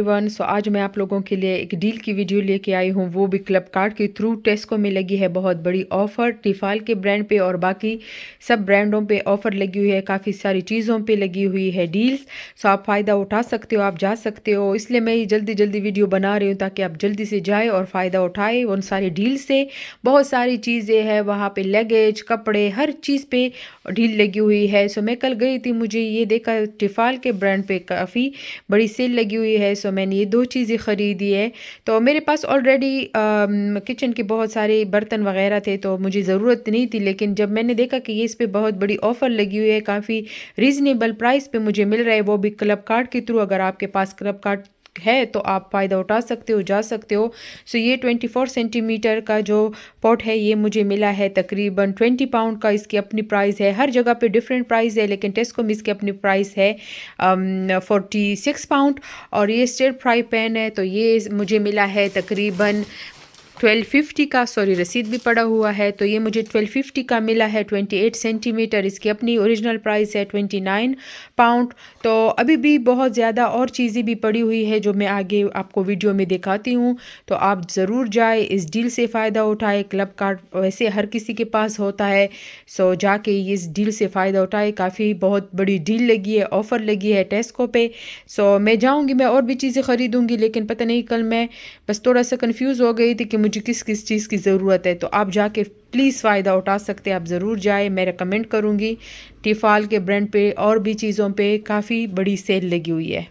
सो आज मैं आप लोगों के लिए एक डील की वीडियो लेके आई हूँ, वो भी फ्लिपकार्ट के थ्रू। टेस्को में लगी है बहुत बड़ी ऑफ़र, टिफ़ाल के ब्रांड पे और बाकी सब ब्रांडों पे ऑफ़र लगी हुई है। काफ़ी सारी चीज़ों पे लगी हुई है डील्स। सो आप फ़ायदा उठा सकते हो, आप जा सकते हो। इसलिए मैं ये जल्दी जल्दी वीडियो बना रही हूँ ताकि आप जल्दी से जाए और फ़ायदा उठाए उन सारी डील से। बहुत सारी चीज़ें हैं वहाँ पे, लगेज, कपड़े, हर चीज़ पे डील लगी हुई है। सो मैं कल गई थी, मुझे ये देखा टिफ़ाल के ब्रांड पे काफ़ी बड़ी सेल लगी हुई है। सो मैंने ये 2 चीज़ें ख़रीदी है। तो मेरे पास ऑलरेडी किचन के बहुत सारे बर्तन वग़ैरह थे, तो मुझे ज़रूरत नहीं थी। लेकिन जब मैंने देखा कि ये इस पे बहुत बड़ी ऑफ़र लगी हुई है, काफ़ी रीज़नेबल प्राइस पे मुझे मिल रहा है, वो भी फ्लिपकार्ट के थ्रू। अगर आपके पास फ्लिपकार्ट है तो आप फ़ायदा उठा सकते हो, जा सकते हो। सो ये 24 सेंटीमीटर का जो पॉट है ये मुझे मिला है तकरीबन 20 पाउंड का। इसकी अपनी प्राइस है, हर जगह पे डिफरेंट प्राइस है, लेकिन टेस्को में इसकी अपनी प्राइस है 46 पाउंड। और ये स्टिर फ्राई पैन है, तो ये मुझे मिला है तकरीबन 1250 का। सॉरी, रसीद भी पड़ा हुआ है। तो ये मुझे 1250 का मिला है, 28 सेंटीमीटर। इसकी अपनी ओरिजिनल प्राइस है 29 पाउंड। तो अभी भी बहुत ज़्यादा और चीज़ें भी पड़ी हुई है जो मैं आगे आपको वीडियो में दिखाती हूँ। तो आप ज़रूर जाए, इस डील से फ़ायदा उठाए। क्लब कार्ड वैसे हर किसी के पास होता है, सो जाके इस डील से फ़ायदा उठाए। काफ़ी बहुत बड़ी डील लगी है, ऑफ़र लगी है टेस्को पे। सो मैं जाऊँगी, मैं और भी चीज़ें ख़रीदूँगी, लेकिन पता नहीं कल मैं बस थोड़ा सा कंफ्यूज हो गई थी कि मुझे किस किस चीज़ की ज़रूरत है। तो आप जाके प्लीज़ फ़ायदा उठा सकते हैं, आप ज़रूर जाए। मैं रेकमेंड करूँगी। टिफ़ाल के ब्रांड पे और भी चीज़ों पे काफ़ी बड़ी सेल लगी हुई है।